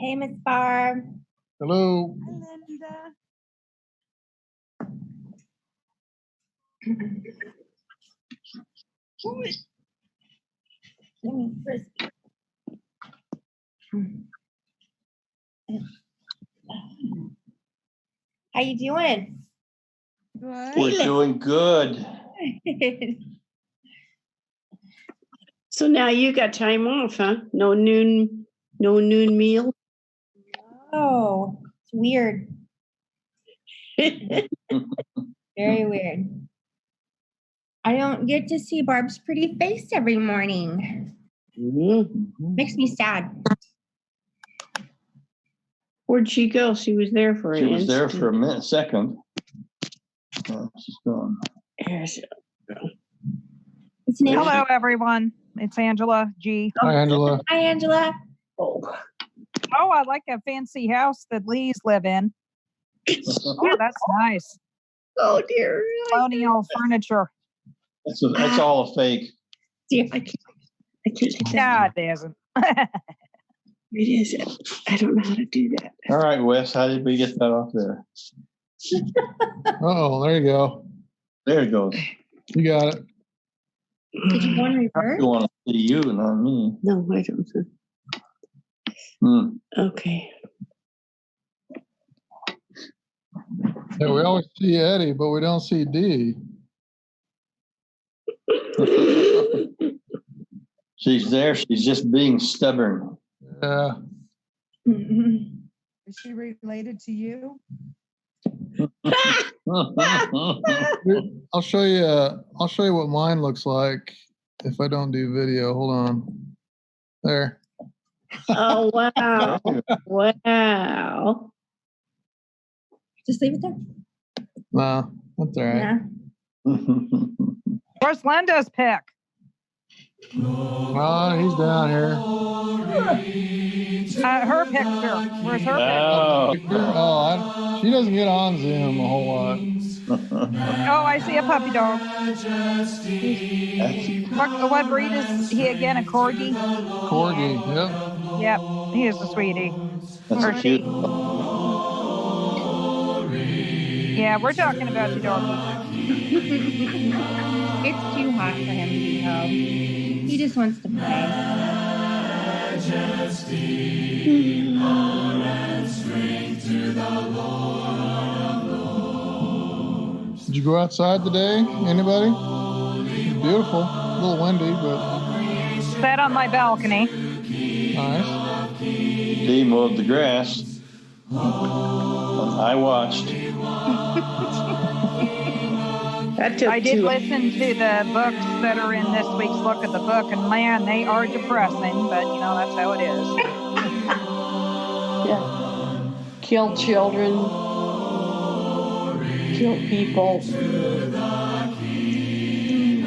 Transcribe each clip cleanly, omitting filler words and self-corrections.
Hey, Miss Barb. Hello. Hi, Linda. Give me frisbee. How you doing? Good. We're doing good. So now you got time off, huh? No noon meal. Oh, it's weird. Very weird. I don't get to see Barb's pretty face every morning. Makes me sad. Where'd she go? She was there for She an was there instant. for a second. Oh, she's gone. There's- What's your name? Hello, everyone. It's Angela G. Hi, Angela. Hi, Angela. Oh, Oh, I like a fancy house that Lee's live in. Oh, that's nice. oh dear. Colonial furniture. That's all a fake. Dear. I can't take No, that. it isn't. It is. I don't know how to do that. All right, Wes, how did we get that off there? Oh, there you go. There it goes. You got it. Did you go in reverse? You want to see you, not me. No, I don't. Hmm. Okay. Yeah, we always see Eddie, but we don't see Dee. She's there. She's just being stubborn. Yeah. Is she related to you? I'll show you. I'll show you what mine looks like if I don't do video. Hold on. There. Oh wow! Wow! Just leave it there. No, that's all right. Yeah. Where's Linda's pic? Oh, he's down here. Her picture. Where's her Oh. She doesn't get on Zoom a whole lot. picture? Oh, I see a puppy dog. What breed is he again? A corgi? Corgi. Yep. Yep, he is a sweetie. That's Or a she. cute. Yeah, we're talking about you, doggy. It's too hot for him to be home. He just wants to play. Did you go outside today? Anybody? Beautiful. A little windy, but Sat on my balcony. nice. Dee mowed the grass. I watched. That took I did 2 listen to the books that are in this week's look at the book, and man, they are depressing, but you know, that's how it is. Yeah. Kill children. Kill people. And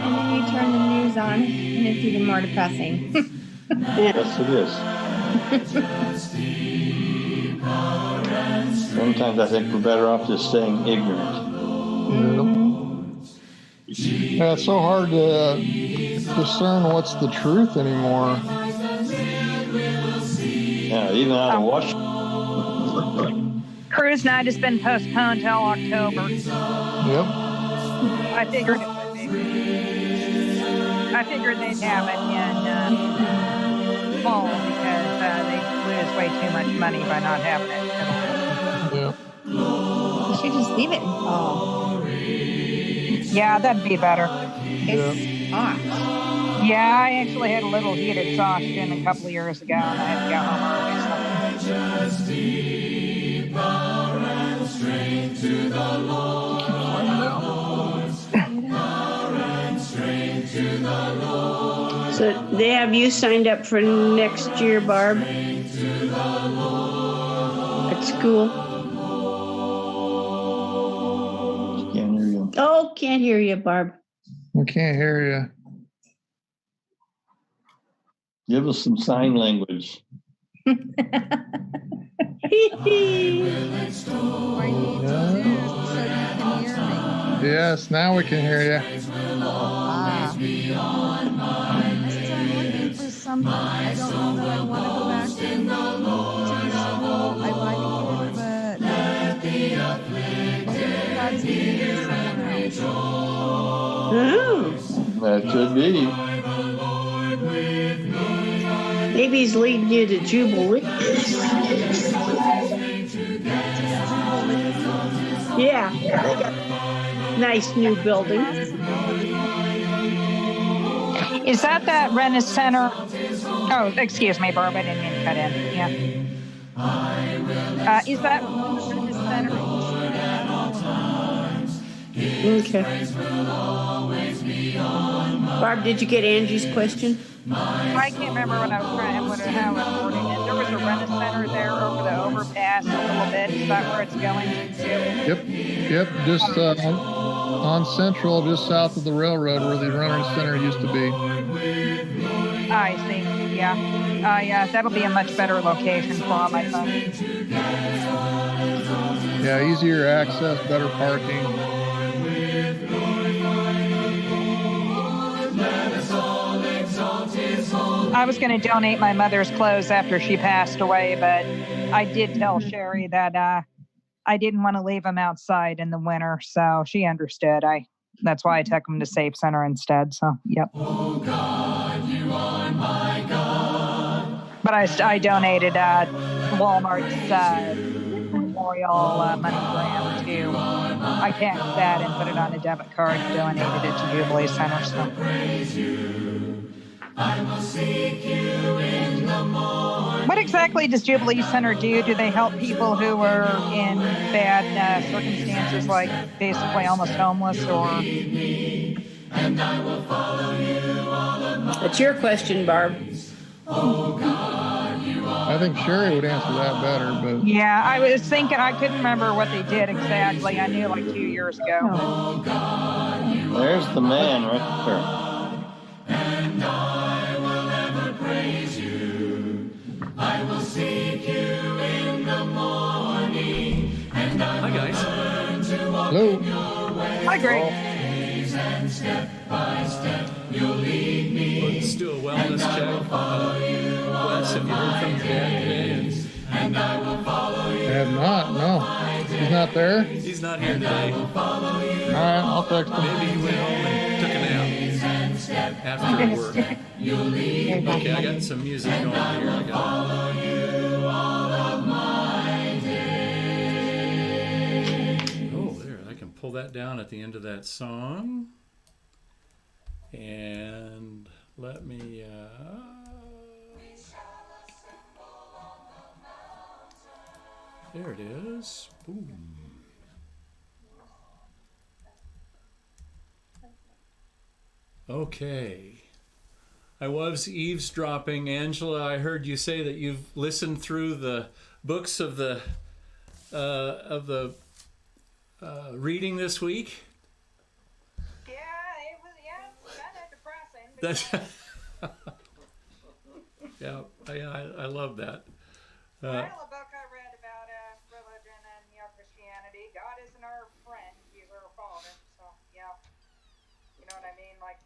then you turn the news on, and it's even more depressing. Yes, it is. Sometimes I think we're better off just staying ignorant. Yeah, it's so hard to discern what's the truth anymore. Yeah, even out of Washington. Cruise night has been postponed till October. Yep. I figured it would be. I figured they'd have it in fall because they lose way too much money by not having it. Yeah. You should just leave it in fall. Yeah, that'd be better. It's hot. Yeah, I actually had a little heated exhaustion a couple of years ago, and I had to go home early. So they have you signed up for next year, Barb? At school? Can't hear you. Oh, can't hear you, Barb. I can't hear you. Give us some sign language. Yes, now we can hear you. I'm looking for something. I don't know that I want to go back to Oh, That could be. maybe he's leading you to Jubilee. Yeah, they got nice new buildings. Is that Rennes Center? Oh, excuse me, Barb. I didn't mean to cut in. Yeah. Is that Rennes Center? Okay. Barb, did you get Angie's question? I can't remember what I was trying, how I was wording it. There was a Rennes Center there over the overpass a little bit. Is that where it's going to? Yep. Just on Central, just south of the railroad, where the Runner Center used to be. I see. Yeah. Yeah. That'll be a much better location for them, I think. Yeah, easier access, better parking. I was going to donate my mother's clothes after she passed away, but I did tell Sherry that I didn't want to leave them outside in the winter, so she understood. That's why I took them to Safe Center instead. So, yep. Oh God, you are my God. But I donated Walmart's memorial money grant to. I taxed that and put it on a debit card and donated it to Jubilee Center. So. I will seek you in the morning. What exactly does Jubilee Center do? Do they help people who are in bad circumstances, like basically almost homeless, or? That's your question, Barb. I think Sherry would answer that better, but Yeah, I was thinking, I couldn't remember what they did exactly. I knew like 2 years ago. There's the man right there. I will seek you in the morning, and hi guys. hello. Hi, Greg. And step by step, you'll lead me. Let's do a wellness check. Wes, have you heard from your dad today? And I will follow you. I have not. No, he's not there. He's not here today. All right, I'll text him. Maybe he went home and took a nap after work. Okay, I got some music going here. I got. Oh, there! I can pull that down at the end of that song. And let me. There it is. Boom. Okay. I was eavesdropping, Angela. I heard you say that you've listened through the books of the reading this week. Yeah, it was kind of depressing. That's yeah. I love that. Well, a book I read about religion and Christianity. God isn't our friend; He's our father. So yeah, you know what I mean. Like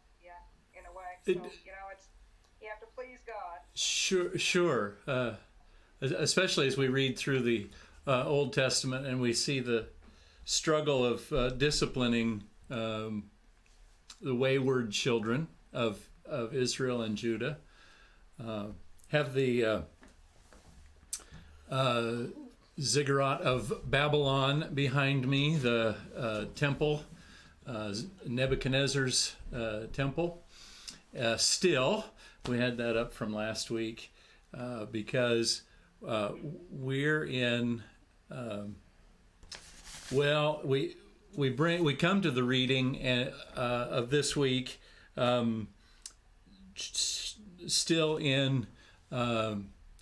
in a way. So it's you have to please God. Sure. Especially as we read through the Old Testament and we see the struggle of disciplining the wayward children of Israel and Judah. Have the ziggurat of Babylon behind me, the temple, Nebuchadnezzar's temple. Still, we had that up from last week because we're in. We come to the reading of this week, still in.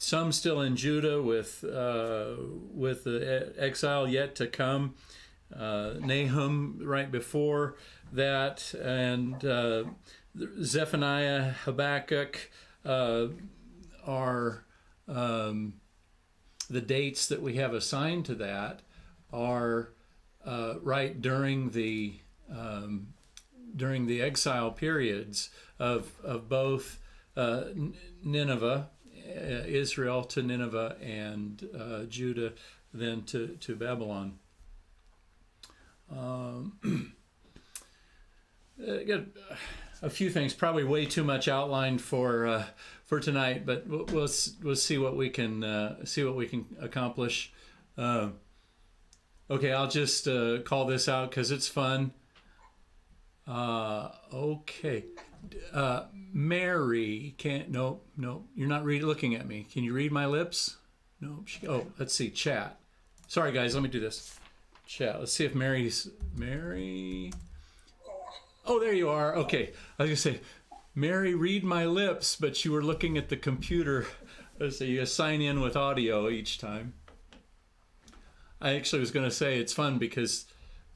Some still in Judah with the exile yet to come. Nahum right before that, and Zephaniah, Habakkuk are the dates that we have assigned to that are right during the exile periods of both Nineveh, Israel to Nineveh, and Judah then to Babylon. got a few things, probably way too much outlined for tonight, but we'll see what we can accomplish. Okay, I'll just call this out because it's fun. Okay, Mary can't. No, you're not looking at me. Can you read my lips? No. Oh, let's see. Chat. Sorry, guys. Let me do this. Chat. Let's see if Mary. Oh, there you are. Okay. I was gonna say, Mary, read my lips, but you were looking at the computer. So you sign in with audio each time. I actually was gonna say it's fun because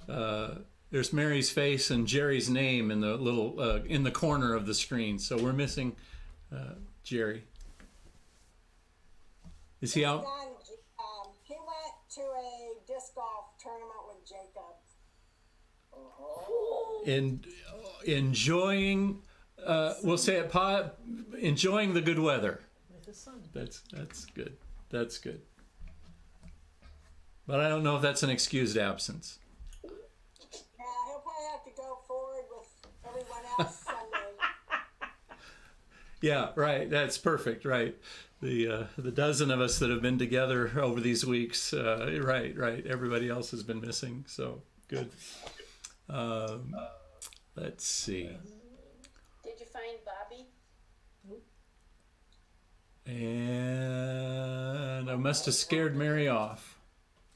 there's Mary's face and Jerry's name in the little in the corner of the screen. So we're missing Jerry. Is he out? He went to a disc golf tournament with Jacob. And enjoying, we'll say it, enjoying the good weather. With his son. That's good. That's good. But I don't know if that's an excused absence. Yeah, he'll probably have to go forward with everyone else Sunday. Yeah, right. That's perfect. Right. The dozen of us that have been together over these weeks. Right. Everybody else has been missing. So good. Let's see. Did you find Bobby? And I must have scared Mary off.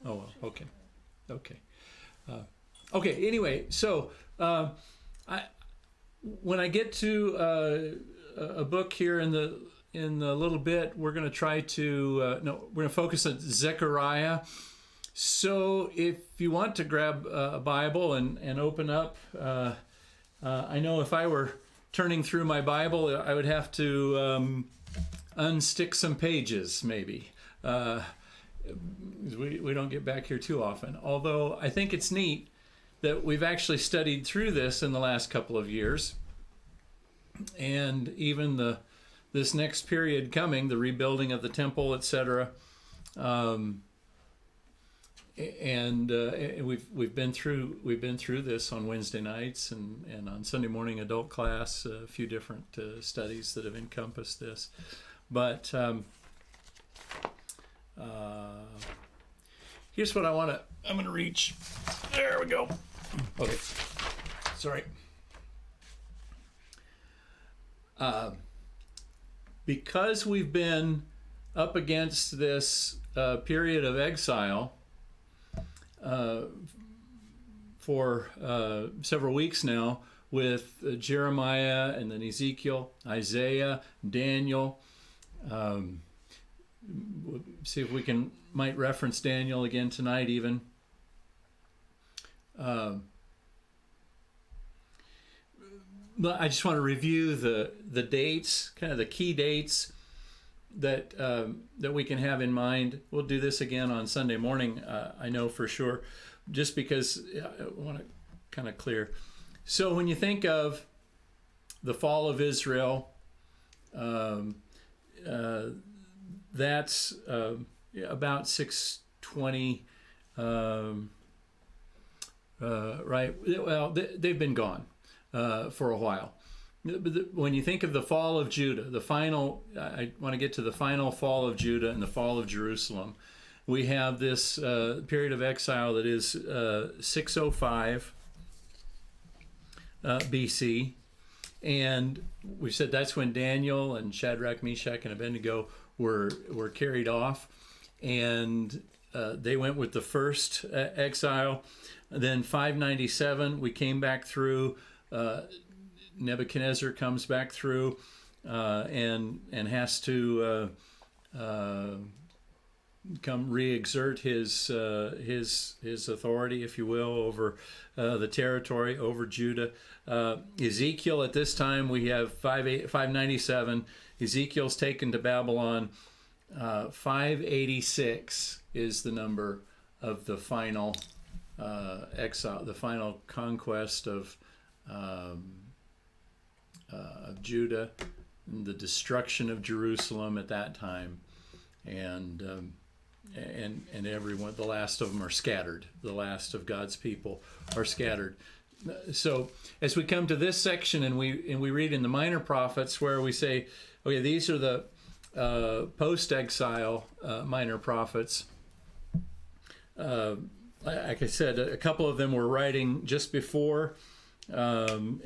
Oh, well, okay. Okay, anyway, so when I get to a book here in the little bit, we're going to try to, we're going to focus on Zechariah. So if you want to grab a Bible and open up, I know if I were turning through my Bible, I would have to unstick some pages, maybe. We don't get back here too often. Although I think it's neat that we've actually studied through this in the last couple of years. And even this next period coming, the rebuilding of the temple, etc. And we've been through this on Wednesday nights and on Sunday morning adult class, a few different studies that have encompassed this. But here's what I'm going to reach. There we go. Okay. Sorry. Because we've been up against this period of exile for several weeks now with Jeremiah and then Ezekiel, Isaiah, Daniel. We'll see if we might reference Daniel again tonight even. But I just want to review the dates, kind of the key dates that we can have in mind. We'll do this again on Sunday morning, I know for sure, just because I want to kind of clear. So when you think of the fall of Israel, that's about 620, right? Well, they've been gone for a while. When you think of the fall of Judah, I want to get to the final fall of Judah and the fall of Jerusalem. We have this period of exile that is 605 BC. And we said that's when Daniel and Shadrach, Meshach, and Abednego were carried off. And they went with the first exile. Then 597, we came back through. Nebuchadnezzar comes back through and has to come re-exert his authority, if you will, over the territory, over Judah. Ezekiel, at this time, we have 597. Ezekiel's taken to Babylon. 586 is the number of the final exile, the final conquest of Judah, and the destruction of Jerusalem at that time, and everyone, the last of them are scattered. The last of God's people are scattered. so as we come to this section and we read in the minor prophets where we say, okay, these are the post-exile minor prophets. Like I said, a couple of them were writing just before, and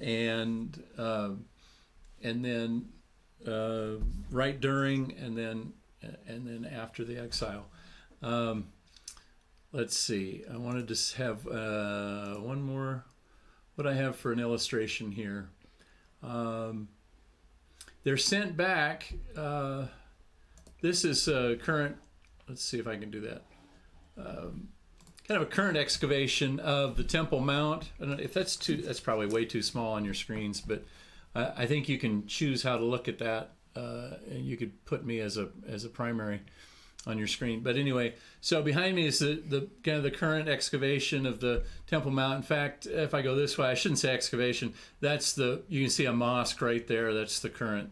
then right during, and then after the exile. Let's see. I wanted to have one more. What I have for an illustration here. They're sent back. This is current. Let's see if I can do that. Kind of a current excavation of the Temple Mount. I don't know if that's too. That's probably way too small on your screens, but I think you can choose how to look at that, and you could put me as a primary on your screen. But anyway, so behind me is the kind of the current excavation of the Temple Mount. In fact, if I go this way, I shouldn't say excavation. That's you can see a mosque right there. That's the current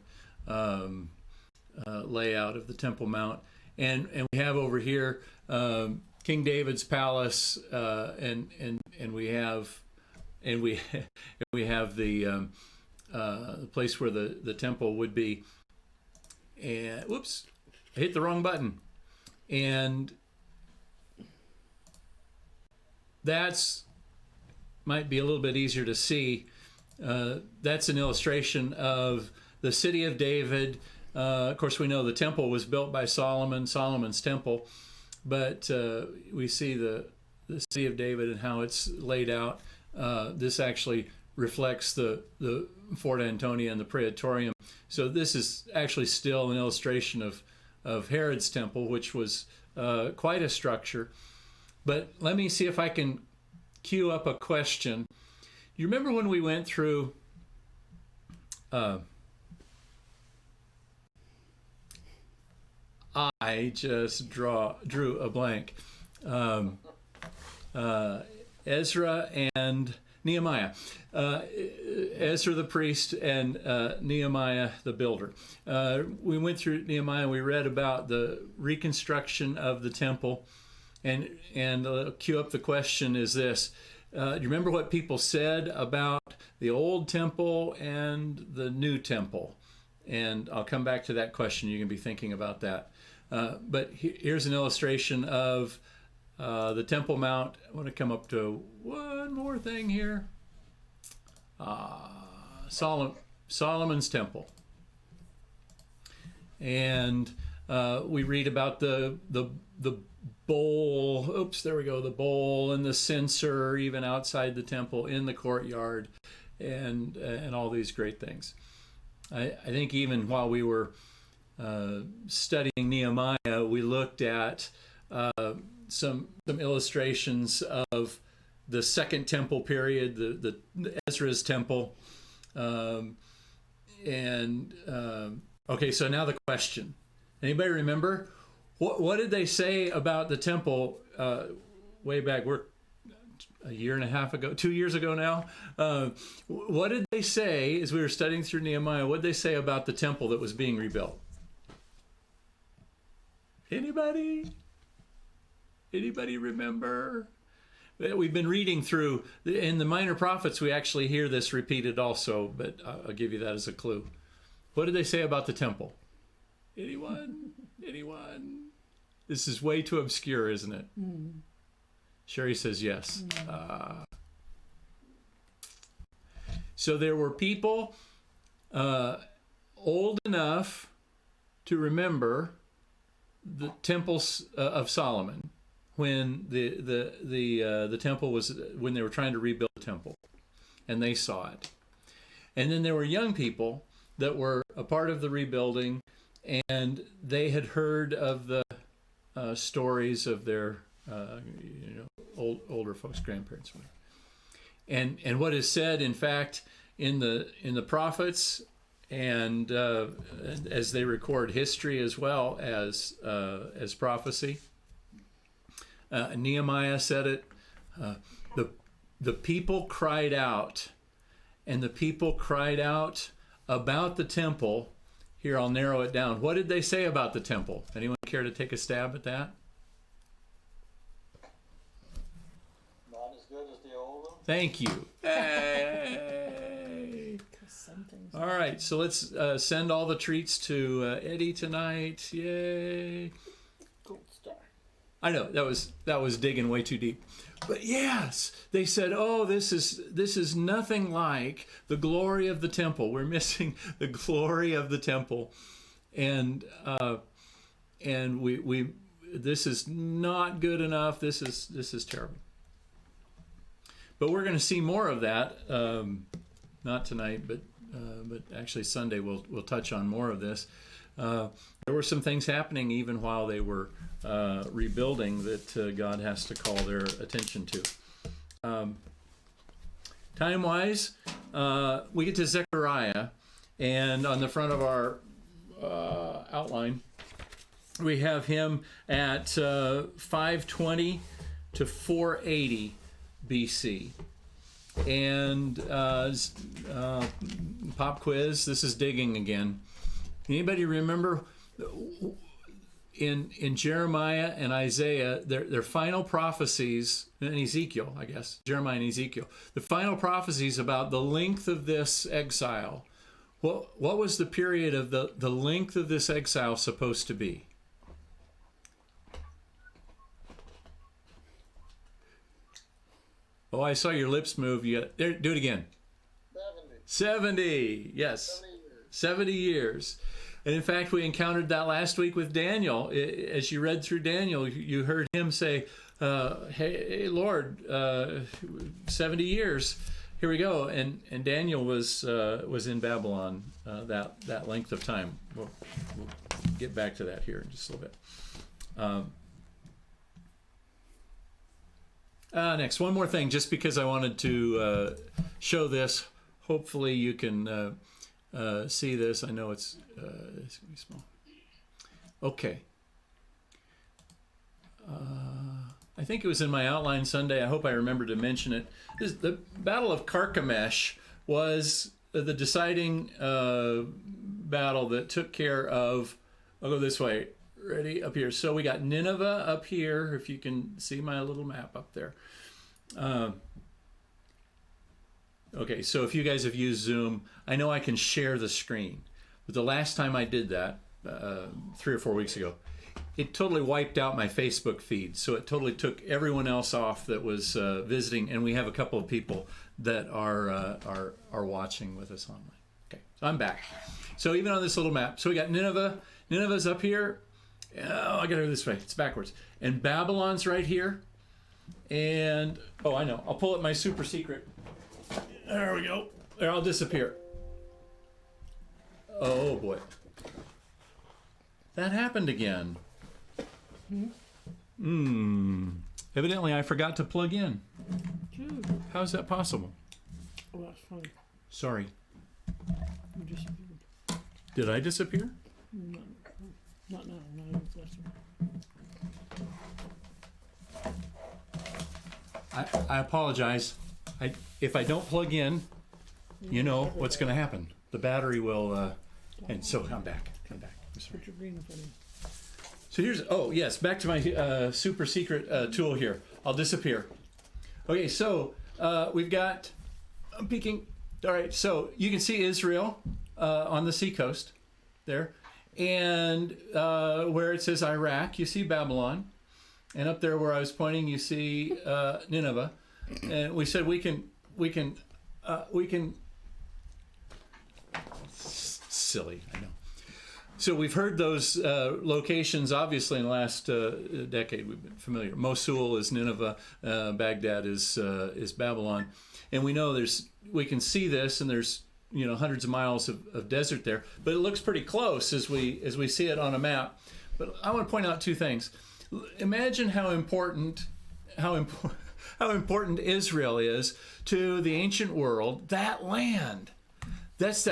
layout of the Temple Mount. And we have over here King David's palace, and we have the place where the temple would be. And whoops, I hit the wrong button. And that's might be a little bit easier to see. That's an illustration of the city of David. Of course, we know the temple was built by Solomon, Solomon's temple, but we see the city of David and how it's laid out. This actually reflects the Fort Antonia and the Praetorium. So this is actually still an illustration of Herod's temple, which was quite a structure. But let me see if I can queue up a question. You remember when we went through I just drew a blank. Ezra and Nehemiah. Ezra the priest and Nehemiah the builder. We went through Nehemiah and we read about the reconstruction of the temple. And cue up the question is this. Do you remember what people said about the old temple and the new temple? And I'll come back to that question. You can be thinking about that. But here's an illustration of the Temple Mount. I want to come up to one more thing here. Solomon's temple. And we read about the bowl. Oops, there we go. The bowl and the censer, even outside the temple, in the courtyard, and all these great things. I think even while we were studying Nehemiah, we looked at some illustrations of the Second Temple period, the Ezra's temple, okay. So now the question: anybody remember what did they say about the temple way back? We're a year and a half ago, 2 years ago now. What did they say as we were studying through Nehemiah? What did they say about the temple that was being rebuilt? Anybody remember? We've been reading through, in the minor prophets, we actually hear this repeated also, but I'll give you that as a clue. What did they say about the temple? Anyone? This is way too obscure, isn't it? Sherry says yes. So there were people old enough to remember the temples of Solomon when the temple was, when they were trying to rebuild the temple, and they saw it. And then there were young people that were a part of the rebuilding, and they had heard of the stories of their older folks, grandparents, and what is said, in fact, in the prophets, and as they record history as well as prophecy. Nehemiah said it. The people cried out, and the people cried out about the temple. Here, I'll narrow it down. What did they say about the temple? Anyone care to take a stab at that? Not as good as the old one. Thank you. Hey. All right, so let's send all the treats to Eddie tonight. Yay! Gold star. I know that was digging way too deep, but yes, they said, "Oh, this is nothing like the glory of the temple. We're missing the glory of the temple, and we this is not good enough. This is terrible." But we're going to see more of that, not tonight, but actually Sunday we'll touch on more of this. There were some things happening even while they were rebuilding that God has to call their attention to. Time-wise, we get to Zechariah, and on the front of our outline, we have him at 520 to 480 BC. And pop quiz, this is digging again. Anybody remember in Jeremiah and Isaiah, their final prophecies, and Ezekiel, I guess, Jeremiah and Ezekiel, the final prophecies about the length of this exile? What was the period of the length of this exile supposed to be? Oh, I saw your lips move. There, do it again. 70. Yes. 70 years. And in fact, we encountered that last week with Daniel. As you read through Daniel, you heard him say, hey, Lord, 70 years. Here we go. And Daniel was in Babylon that length of time. We'll get back to that here in just a little bit. Next, one more thing, just because I wanted to show this. Hopefully you can see this. I know it's going to be small. Okay. I think it was in my outline Sunday. I hope I remember to mention it. The Battle of Carchemish was the deciding battle that took care of, I'll go this way, ready, up here. So we got Nineveh up here, if you can see my little map up there. Okay, so if you guys have used Zoom, I know I can share the screen. But the last time I did that, 3 or 4 weeks ago, it totally wiped out my Facebook feed. So it totally took everyone else off that was visiting, and we have a couple of people that are watching with us online. Okay, so I'm back. So even on this little map, so we got Nineveh. Nineveh's up here. Oh, I gotta go this way. It's backwards. And Babylon's right here. And, oh, I know. I'll pull up my super secret. There we go. There, I'll disappear. Oh, boy. That happened again. Evidently, I forgot to plug in. How is that possible? Oh, that's funny. Sorry. You disappeared. Did I disappear? Not now. Not even faster. I apologize. If I don't plug in, you know what's going to happen. The battery will, and so I'm back. I'm back. I'm sorry. Put your green in front of you. So here's, oh yes, back to my super secret tool here. I'll disappear. Okay, so we've got, I'm peeking. All right, so you can see Israel on the seacoast there. And where it says Iraq, you see Babylon. And up there where I was pointing, you see Nineveh. And we said we can, silly, I know. So we've heard those locations, obviously, in the last decade. We've been familiar. Mosul is Nineveh, Baghdad is Babylon. And we know we can see this, and there's, hundreds of miles of desert there, but it looks pretty close as we see it on a map. But I want to point out two things. Imagine how important Israel is to the ancient world. That land, there's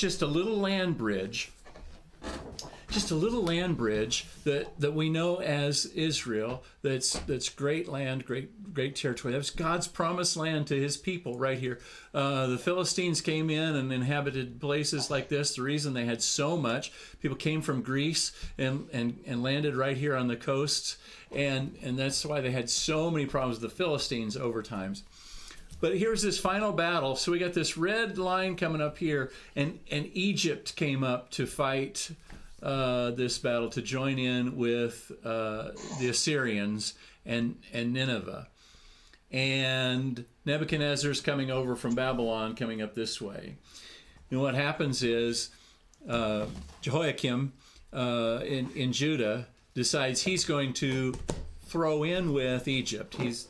just a little land bridge. Just a little land bridge that we know as Israel. That's great land, great territory. That's God's promised land to His people right here. The Philistines came in and inhabited places like this. The reason they had so much, people came from Greece and landed right here on the coasts, and that's why they had so many problems with the Philistines over times. But here's this final battle. So we got this red line coming up here, and Egypt came up to fight this battle, to join in with the Assyrians and Nineveh. And Nebuchadnezzar's coming over from Babylon, coming up this way. And what happens is Jehoiakim in Judah decides he's going to throw in with Egypt. It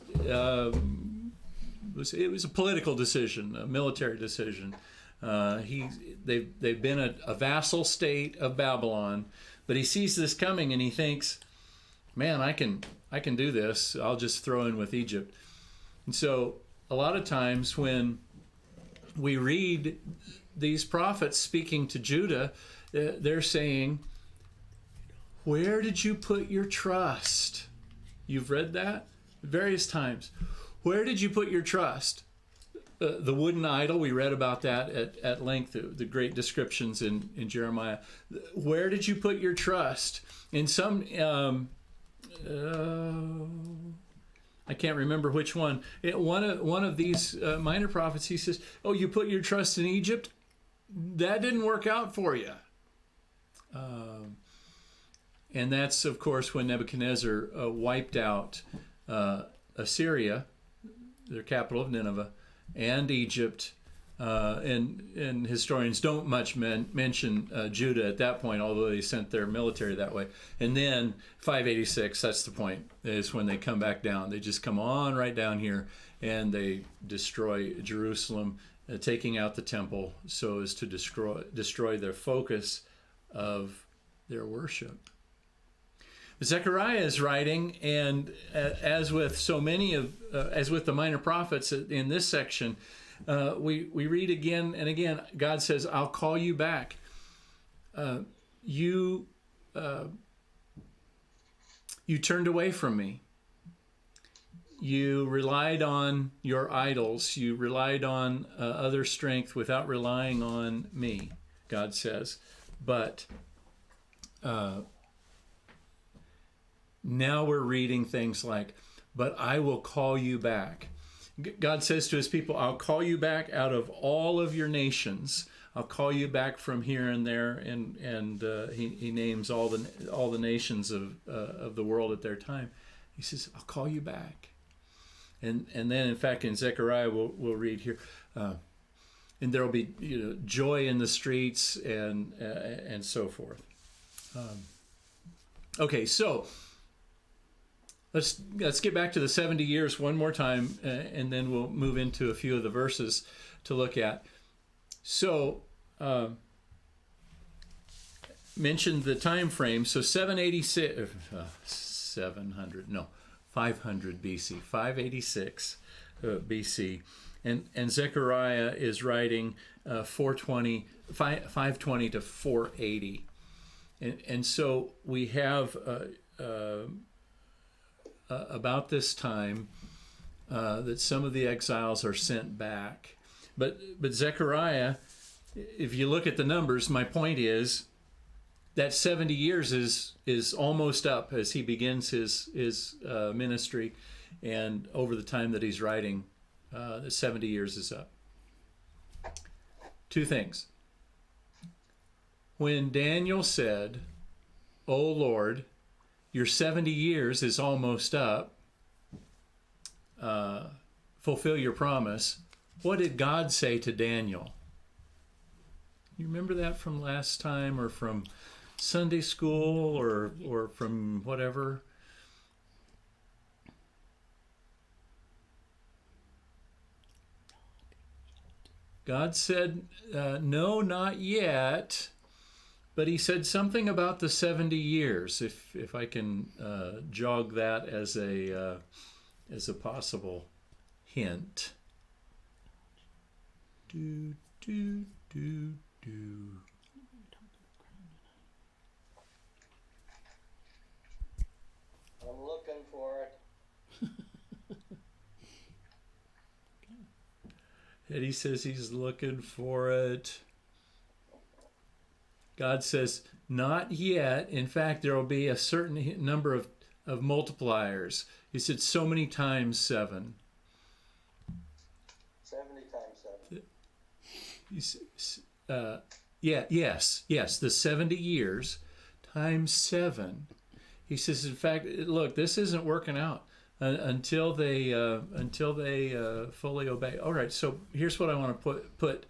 was a political decision, a military decision. They've been a vassal state of Babylon, but he sees this coming and he thinks, man, I can do this. I'll just throw in with Egypt. And so a lot of times when we read these prophets speaking to Judah, they're saying, where did you put your trust? You've read that various times. Where did you put your trust? The wooden idol, we read about that at length, the great descriptions in Jeremiah. Where did you put your trust? In some, I can't remember which one. One of these minor prophets, he says, oh, you put your trust in Egypt? That didn't work out for you. And that's, of course, when Nebuchadnezzar wiped out Assyria, their capital of Nineveh, and Egypt, and historians don't much mention Judah at that point, although they sent their military that way. And then 586, that's the point, is when they come back down. They just come on right down here, and they destroy Jerusalem, taking out the temple so as to destroy their focus of their worship. Zechariah is writing, and as with so many as with the minor prophets in this section, we read again and again, God says, I'll call you back. You turned away from me. You relied on your idols. You relied on other strength without relying on me, God says. But now we're reading things like, but I will call you back. God says to his people, I'll call you back out of all of your nations. I'll call you back from here and there, and he names all the nations of the world at their time. He says, I'll call you back. And then, in fact, in Zechariah, we'll read here, and there will be joy in the streets and so forth. Okay, so let's get back to the 70 years one more time, and then we'll move into a few of the verses to look at. So, mentioned the time frame. So 500 BC, 586 BC, and Zechariah is writing 520 to 480, and so we have about this time that some of the exiles are sent back, but Zechariah, if you look at the numbers, my point is that 70 years is almost up as he begins his ministry, and over the time that he's writing, the 70 years is up. Two things. When Daniel said, "O Lord, your 70 years is almost up, fulfill your promise," what did God say to Daniel? You remember that from last time, or from Sunday school, or from whatever? God said, no, not yet, but he said something about the 70 years, if I can jog that as a possible hint. Do, do, do, do. I'm looking for it. Eddie says he's looking for it. God says, not yet. In fact, there will be a certain number of multipliers. He said so many times 7. 70 times 7. Yes, the 70 years times 7. He says, in fact, look, this isn't working out until they fully obey. All right, so here's what I want to put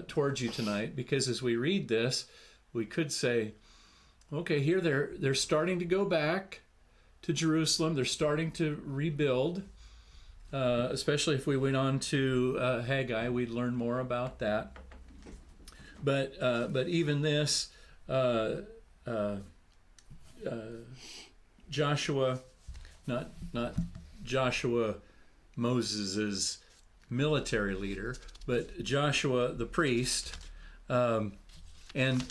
towards you tonight, because as we read this, we could say, okay, here they're starting to go back to Jerusalem. They're starting to rebuild. Especially if we went on to Haggai, we'd learn more about that. But even this, Joshua, not Joshua, Moses's military leader, but Joshua the priest, and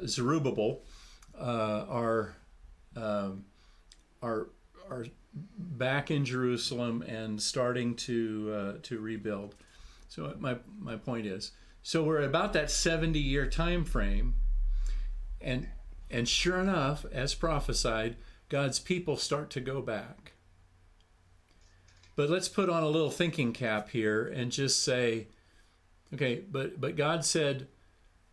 Zerubbabel are back in Jerusalem and starting to rebuild. So my point is, so we're about that 70-year time frame, and sure enough, as prophesied, God's people start to go back. But let's put on a little thinking cap here and just say, okay, but God said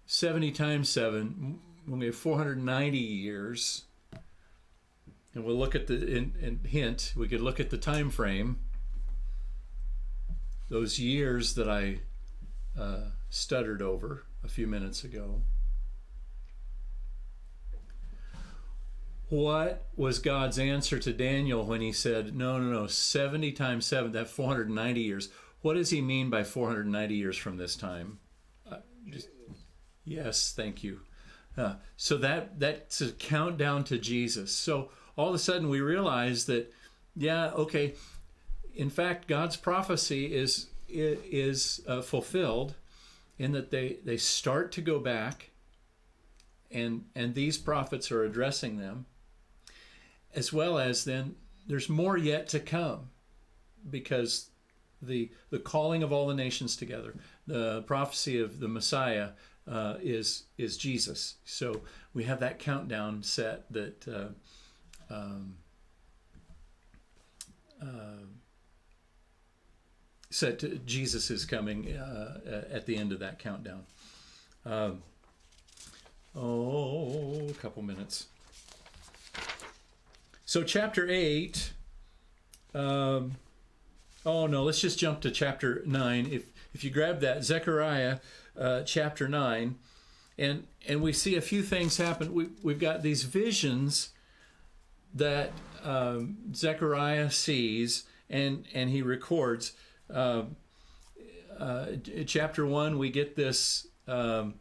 70 times 7, we have 490 years. And we'll look at hint, we could look at the time frame, those years that I stuttered over a few minutes ago. What was God's answer to Daniel when he said, no, 70 times 7, that's 490 years. What does he mean by 490 years from this time? Yes, thank you. So that's a countdown to Jesus. So all of a sudden we realize that, yeah, okay, in fact, God's prophecy is fulfilled in that they start to go back, and these prophets are addressing them, as well as then there's more yet to come, because the calling of all the nations together, the prophecy of the Messiah is Jesus. So we have that countdown set that said Jesus is coming at the end of that countdown. A couple minutes. So chapter 8. Let's just jump to chapter 9. If you grab that, Zechariah chapter 9, and we see a few things happen. We've got these visions that Zechariah sees, and he records. Chapter 1, we get this call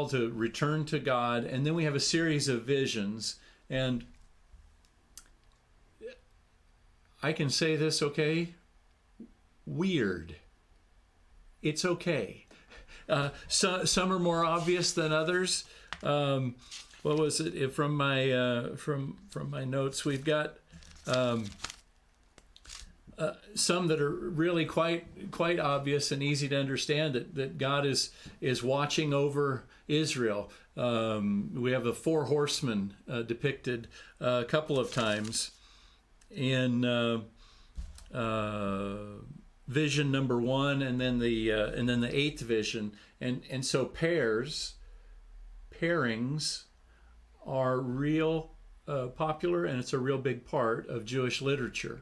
to return to God, and then we have a series of visions. And I can say this, okay? Weird. It's okay. Some are more obvious than others. What was it from my notes? We've got some that are really quite obvious and easy to understand, that God is watching over Israel. We have the 4 horsemen depicted a couple of times in vision number 1, and then the 8th vision, and so pairings are real popular, and it's a real big part of Jewish literature.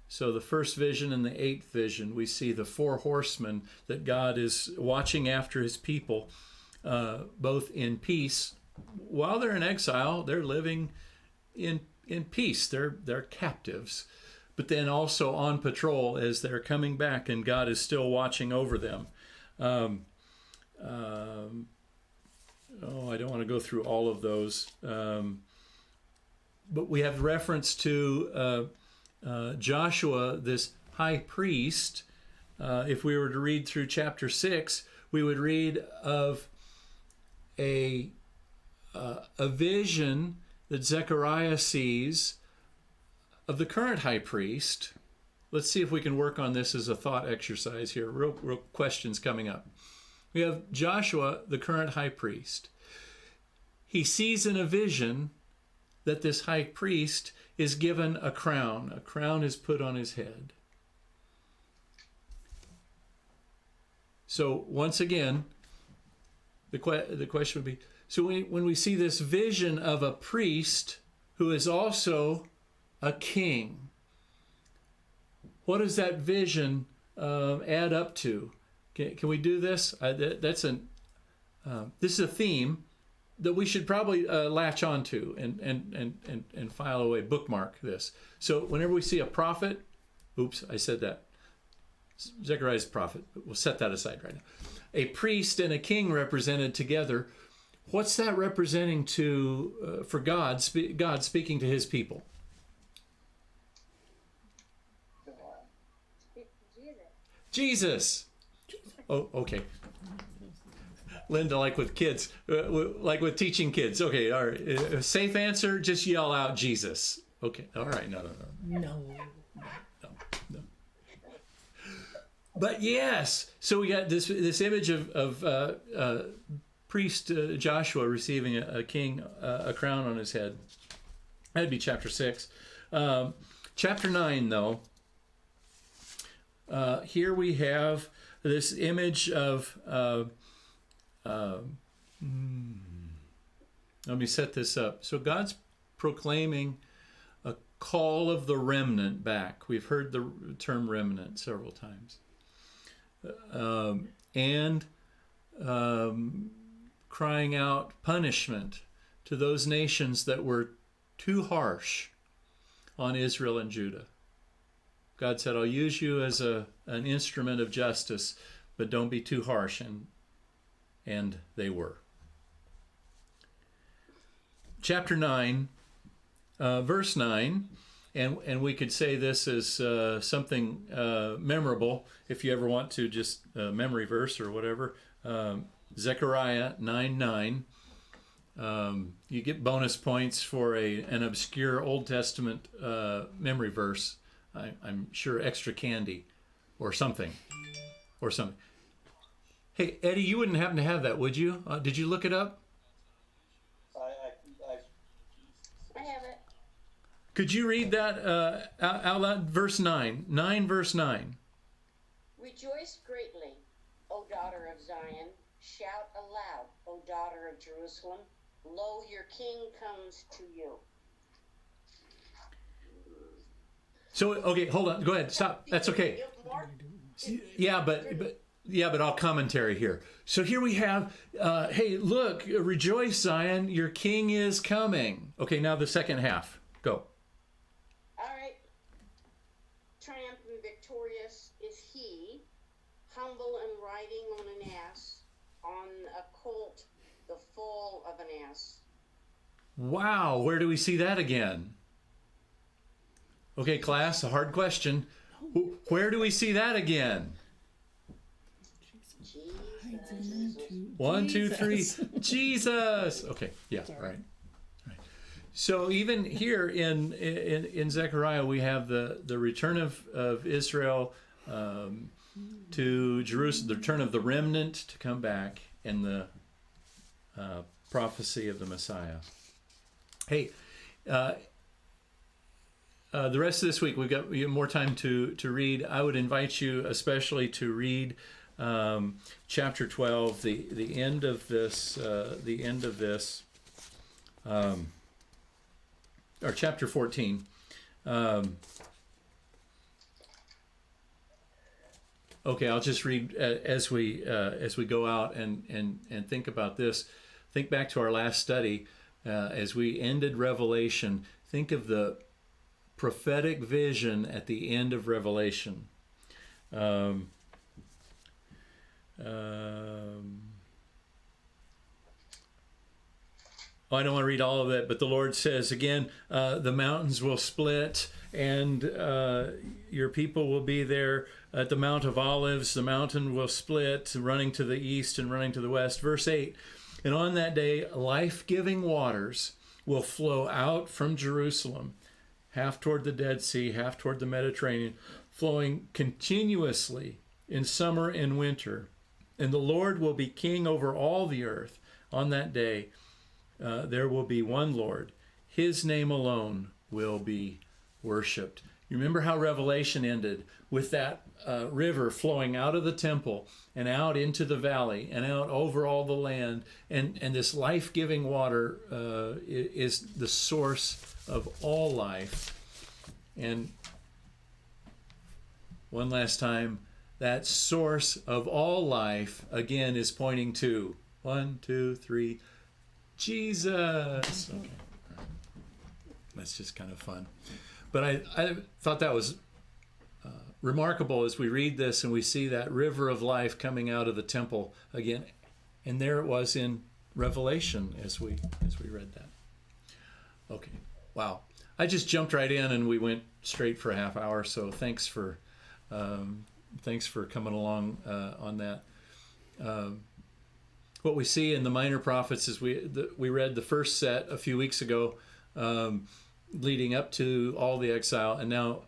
So the first vision and the 8th vision, we see the 4 horsemen, that God is watching after his people, both in peace. While they're in exile, they're living in peace. They're captives. But then also on patrol as they're coming back, and God is still watching over them. I don't want to go through all of those. But we have reference to Joshua, this high priest. If we were to read through chapter 6, we would read of a vision that Zechariah sees of the current high priest. Let's see if we can work on this as a thought exercise here. Real questions coming up. We have Joshua, the current high priest. He sees in a vision that this high priest is given a crown. A crown is put on his head. So once again, the question would be, so when we see this vision of a priest who is also a king, what does that vision add up to? Can we do this? This is a theme that we should probably latch onto and file away, bookmark this. So whenever we see a prophet, oops, I said that. Zechariah's prophet, but we'll set that aside right now. A priest and a king represented together. What's that representing to for God? God speaking to His people. Jesus. Oh, okay. Linda, like with kids, like with teaching kids. Okay, all right. Safe answer, just yell out Jesus. Okay, all right. No. But yes, so we got this image of priest Joshua receiving a king, a crown on his head. That'd be chapter 6. Chapter 9, though. Here we have this image of. Let me set this up. So God's proclaiming a call of the remnant back. We've heard the term remnant several times. And crying out punishment to those nations that were too harsh on Israel and Judah. God said, I'll use you as an instrument of justice, but don't be too harsh. And they were. Chapter 9, verse 9, and we could say this is something memorable if you ever want to, just memory verse or whatever. Zechariah 9:9. You get bonus points for an obscure Old Testament memory verse. I'm sure extra candy or something. Hey, Eddie, you wouldn't happen to have that, would you? Did you look it up? I have it. Could you read that out loud? Verse 9. 9, verse 9. Rejoice greatly, O daughter of Zion. Shout aloud, O daughter of Jerusalem. Lo, your king comes to you. So, okay, hold on. Go ahead. Stop. That's okay. Yeah, but I'll commentary here. So here we have, hey, look, rejoice, Zion, your king is coming. Okay, now the second half. Go. All right. Triumphant and victorious is he, humble and riding on an ass, on a colt, the foal of an ass. Wow, where do we see that again? Okay, class, a hard question. Where do we see that again? One, two, three. Jesus. Okay. Yeah. Right. So even here in Zechariah, we have the return of Israel to Jerusalem, the return of the remnant to come back, and the prophecy of the Messiah. Hey, the rest of this week we have more time to read. I would invite you especially to read chapter 12, the end of this, or chapter 14. Okay, I'll just read as we go out and think about this. Think back to our last study as we ended Revelation. Think of the prophetic vision at the end of Revelation. I don't want to read all of it, but the Lord says again, the mountains will split, and your people will be there at the Mount of Olives. The mountain will split, running to the east and running to the west. Verse 8, and on that day, life-giving waters will flow out from Jerusalem, half toward the Dead Sea, half toward the Mediterranean, flowing continuously in summer and winter. And the Lord will be king over all the earth. On that day, there will be one Lord. His name alone will be worshipped. You remember how Revelation ended with that river flowing out of the temple and out into the valley and out over all the land. And this life-giving water is the source of all life. And one last time, that source of all life, again, is pointing to 1, 2, 3, Jesus. Okay. That's just kind of fun. But I thought that was remarkable as we read this and we see that river of life coming out of the temple again. And there it was in Revelation as we read that. Okay. Wow. I just jumped right in and we went straight for a half hour. So thanks for coming along on that. What we see in the minor prophets is we read the first set a few weeks ago, leading up to all the exile, and now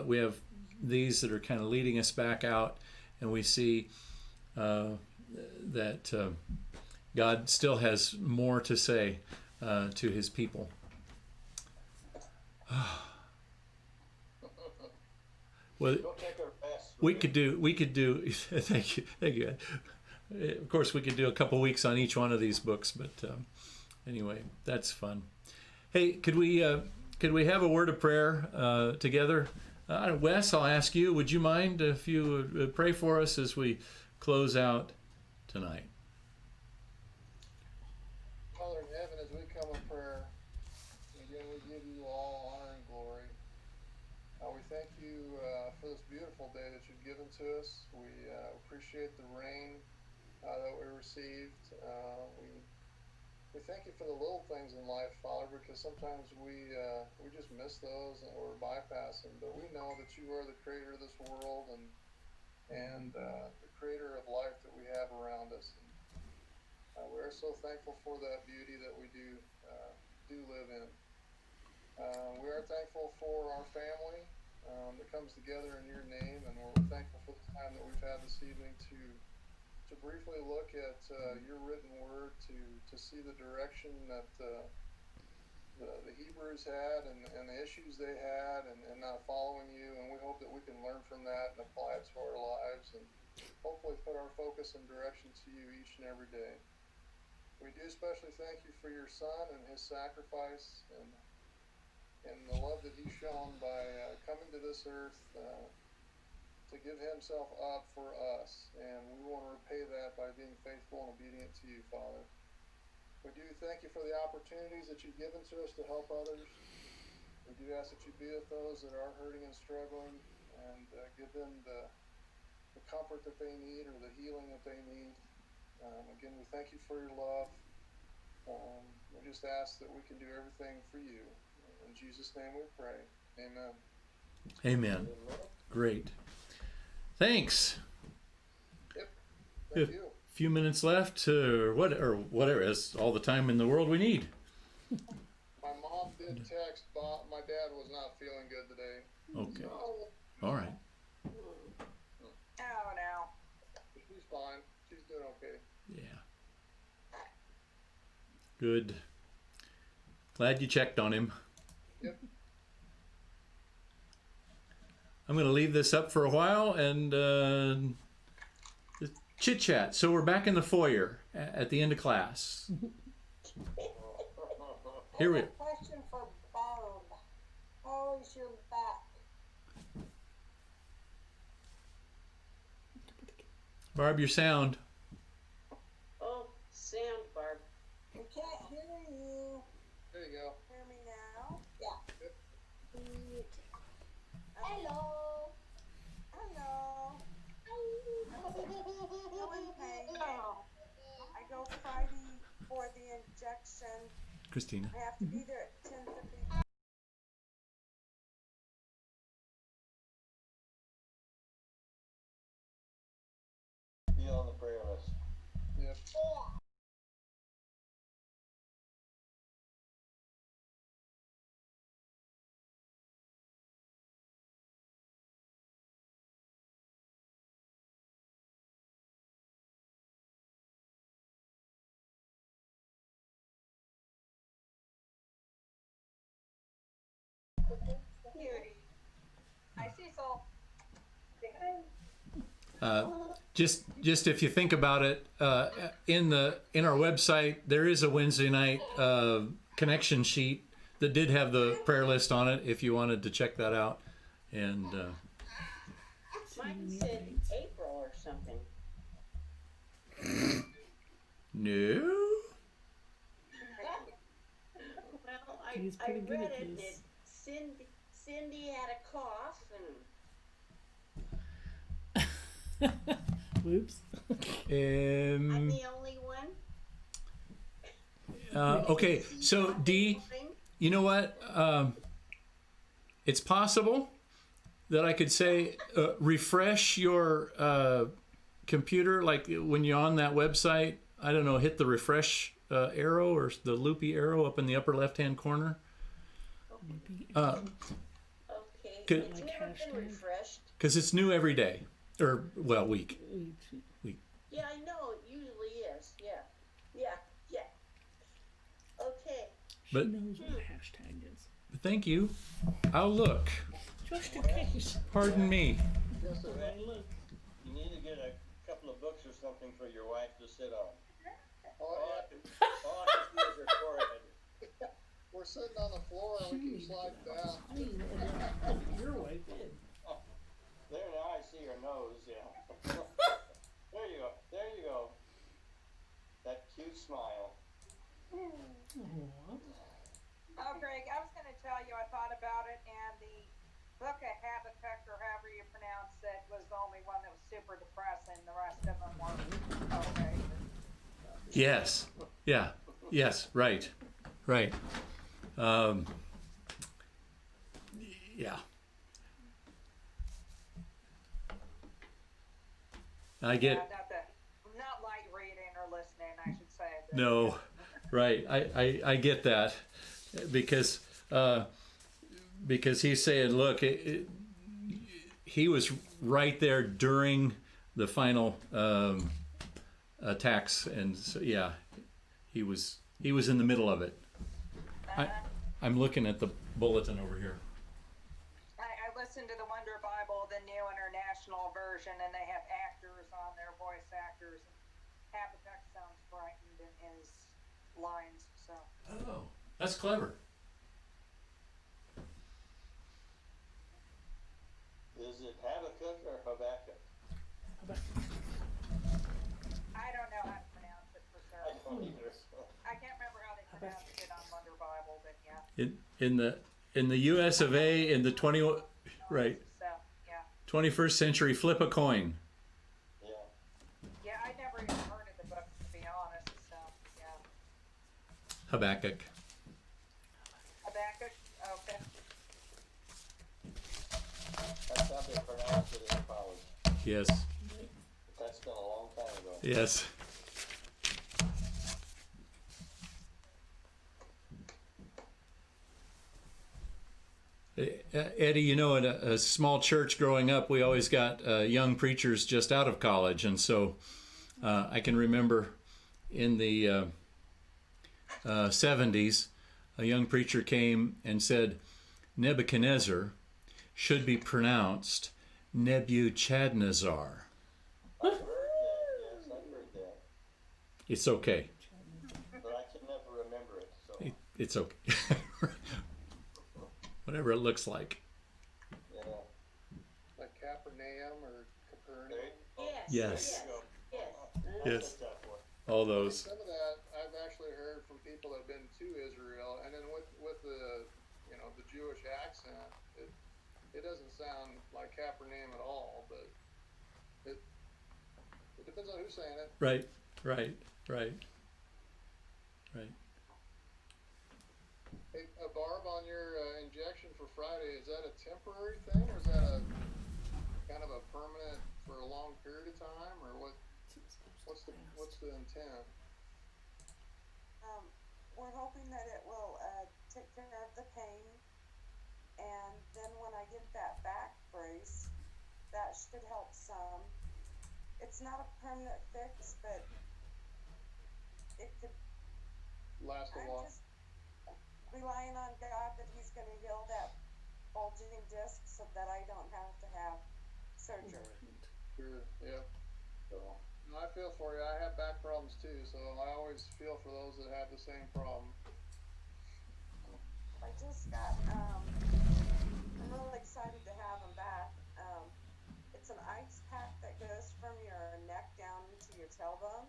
we have these that are kind of leading us back out, and we see that God still has more to say to His people. Well, we could do. Thank you. Of course, we could do a couple weeks on each one of these books, but anyway, that's fun. Hey, could we have a word of prayer together? Wes, I'll ask you. Would you mind if you would pray for us as we close out tonight? Father in heaven, as we come in prayer, again we give you all honor and glory. We thank you for this beautiful day that you've given to us. We appreciate the rain that we received. We thank you for the little things in life, Father, because sometimes we just miss those or bypass them. But we know that you are the creator of this world and the creator of life that we have around us. And we are so thankful for that beauty that we do live in. We are thankful for our family that comes together in your name, and we're thankful for the time that we've had this evening to briefly look at your written word, to see the direction that the Hebrews had and the issues they had and not following you. And we hope that we can learn from that and apply it to our lives and hopefully put our focus and direction to you each and every day. We do especially thank you for your son and his sacrifice and the love that he's shown by coming to this earth to give himself up for us, and we want to repay that by being faithful and obedient to you, Father. We do thank you for the opportunities that you've given to us to help others. We do ask that you be with those that are hurting and struggling and give them the comfort that they need or the healing that they need. Again, we thank you for your love. We just ask that we can do everything for you. In Jesus' name we pray. Amen. Amen. Great. Thanks. Yep. Thank you. A few minutes left, or whatever. It's all the time in the world we need. My mom did text, but my dad was not feeling good today. Okay. So, All right. Oh, no. she's fine. She's doing okay. Yeah. Good. Glad you checked on him. Yep. I'm going to leave this up for a while and chit chat. So we're back in the foyer at the end of class. Here we I have a question for Barb. How is your back? Barb, your sound. Oh, sound, Barb. I can't hear you. There you go. Hear me now? Yeah. Yep. Hello. Hello. No in pain. I go Friday for the injection. Christina. I have to be there at 10:30. Be on the prayer list. Yep. Crystal. Just if you think about it, in our website there is a Wednesday night connection sheet that did have the prayer list on it. If you wanted to check that out, and Mine said April or something. no, Well, He's I pretty good read at it. this. Cindy had a cough and Whoops. I'm the only one. okay. So Dee, you know what? It's possible that I could say refresh your computer, like when you're on that website. I don't know, hit the refresh arrow or the loopy arrow up in the upper left-hand corner. Okay, Could- it's never been refreshed. Because it's new every day, or well, week. Yeah, I know, it usually is, yeah. Okay, But She knows what a hashtag is. thank you. I'll look. Just in case. Pardon me. Yes, sir. Hey, look. You need to get a couple of books or something for your wife to sit on. Oh, All I yeah. can see is her forehead. We're sitting on the floor and we keep sliding down. Your wife did. There, now I see her nose, yeah. There you go. There you go. That cute smile. Oh, Greg, I was going to tell you, I thought about it, and the book of Habakkuk, or however you pronounce it, was the only one that was super depressing. The rest of them were okay. Yes. Yeah. Yes. Right. Right. Yeah. I get. Not light reading or listening, I should say. No, right. I get that because he's saying, look, he was right there during the final attacks, and so, yeah, he was in the middle of it. I'm looking at the bulletin over here. I listened to the Wonder Bible, the New International Version, and they have actors on there, voice actors. Habakkuk sounds frightened in his lines, so. Oh, that's clever. Is it Habakkuk or Habakkuk? I don't know how to pronounce it for I sure. don't either. I can't remember how they pronounced it on Wonder Bible, but yeah. In the U.S. of A. in the 21st century, flip a coin. Yeah. Yeah, I never even heard of the book, to be honest, so, yeah. Habakkuk. Habakkuk, okay. That's how they pronounce it in college. Yes. But that's been a long time ago. Yes. Eddie, you know, in a small church growing up, we always got young preachers just out of college. And so I can remember in the 70s, a young preacher came and said, Nebuchadnezzar should be pronounced Nebuchadnezzar. I've heard that, yes, I've heard that. It's okay. But I can never remember it, so. It's okay. Whatever it looks like. Yeah. Like Capernaum or Capernaum. Yes. Yes. Yes. All those. Some of that I've actually heard from people that have been to Israel, and then with the the Jewish accent, it doesn't sound like Capernaum at all, but it depends on who's saying it. Right. Hey, Barb, on your injection for Friday, is that a temporary thing, or is that a kind of a permanent for a long period of time, or what's the intent? We're hoping that it will take care of the pain, and then when I get that back brace, that should help some. It's not a permanent fix, but it could. Last a while. I'm just relying on God that He's going to heal that bulging disc, so so that I don't have to have surgery. Sure, yeah. So, No, I feel for you. I have back problems too, so I always feel for those that have the same problem. I just got, I'm really excited to have them back. It's an ice pack that goes from your neck down to your tailbone.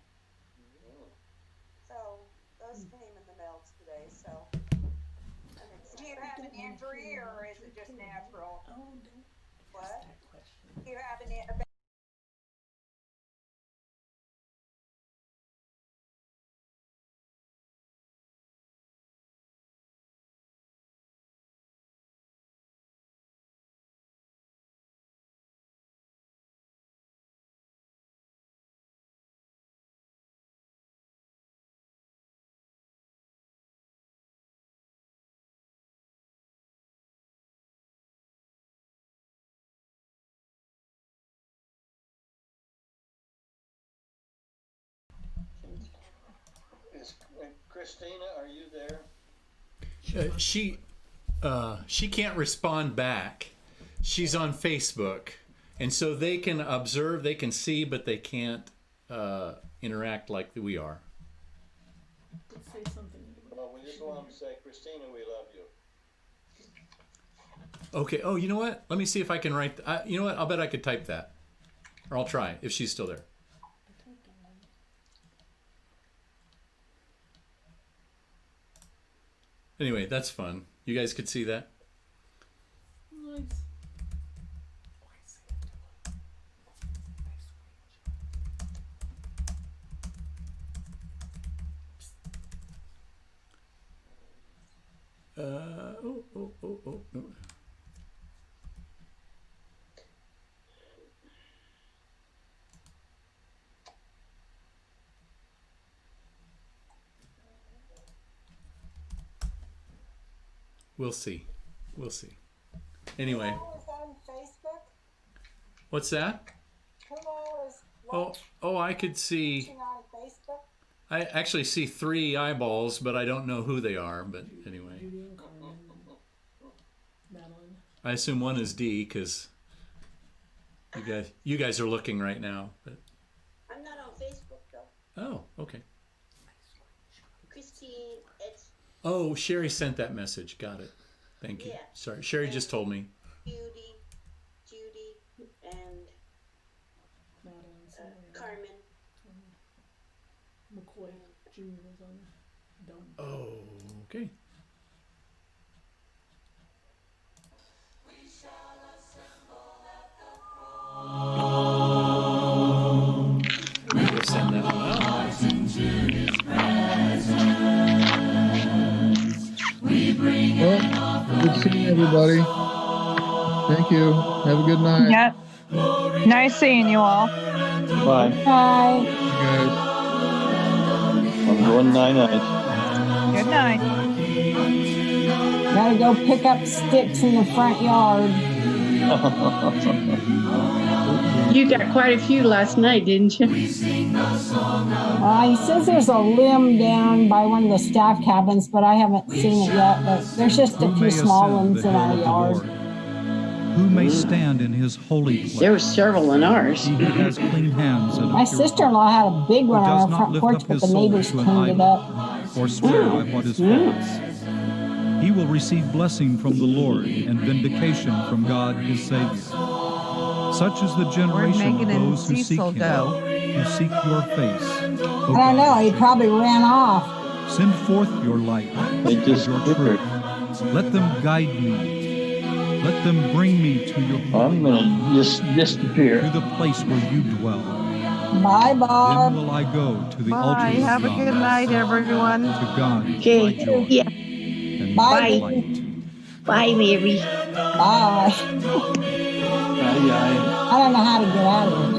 So those came in the mail today, so I'm Do you excited. have an injury or is it just natural? What? Do you have an Christina, are you there? She can't respond back. She's on Facebook, and so they can observe, they can see, but they can't interact like we are. Say something. Well, we just want to say, Christina, we love you. Okay. Oh, you know what? Let me see if I can write. You know what? I'll bet I could type that, or I'll try if she's still there. Anyway, that's fun. You guys could see that. Nice. No. We'll see. We'll see. Anyway. Who all is on Facebook? What's that? Who all is Oh, I could see. watching on Facebook? I actually see 3 eyeballs, but I don't know who they are. But anyway, Judy and Carmen. Madeline. I assume one is D because you guys are looking right now. But I'm not on Facebook though. oh, okay. Christine, it's Oh, Sherry sent that message. Got it. Thank you. Yeah. Sorry, Sherry just told me. Judy, and Madeline. Carmen. McCoy Jr. was on. Don't. Oh, okay. We'll send that one out. Well, good seeing everybody. Thank you. Have a good night. Yep. Nice seeing you all. Bye. Bye. You guys. I'm going night-night. Good night. Gotta go pick up sticks in the front yard. You got quite a few last night, didn't you? He says there's a limb down by one of the staff cabins, but I haven't seen it yet. But there's just a few small ones in our yard. Who may stand in his holy place? There were several in ours. He who has clean hands and a My pure sister-in-law had a big one heart, on who her does not front lift porch, up but his the soul neighbors to an cleaned it idol, up. or swear by what is false. He will receive blessing from the Lord and vindication from God his Savior. Such is the generation of those who seek him, who seek your face. I don't know. He probably ran off. Send forth your light They and just your truth. Let them guide me. Let them bring me to your I'm going to just disappear. to the place where you dwell. Bye, Then Bob. will I go to the Bye. altar of Have a God, good night, everyone. to God Okay. my joy Yeah. and Bye. my light. Bye, Mary. Bye. Aye. I don't know how to get out of here.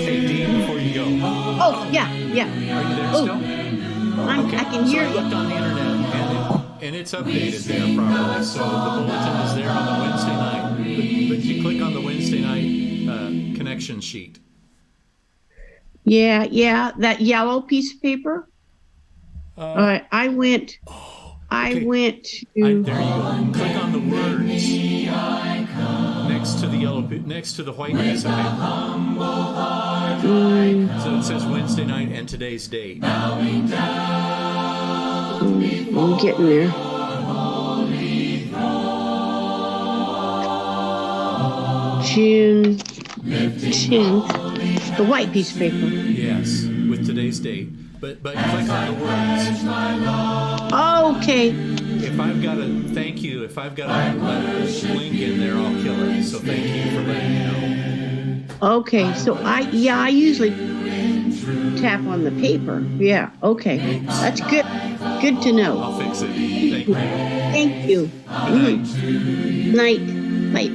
Hey, Dee, before you go, Oh, yeah. are you there Oh. still? I can hear So I you. looked on the internet, and it's updated there properly. So the bulletin is there on the Wednesday night. But you click on the Wednesday night connection sheet. Yeah, that yellow piece of paper. I went. I Okay. went There to. you go. Click on the words next to the next to the white piece of paper. So it says Wednesday night and today's date. I'm getting there. June 10th. The white piece of paper. Yes, with today's date. But click on the words. Okay. If I've got a thank you, if I've got a link in there, I'll kill it. So thank you for letting me know. Okay. So I usually tap on the paper. Yeah. Okay. That's good. Good to know. I'll fix it. Thank you. Thank you. Good night. Night. Bye.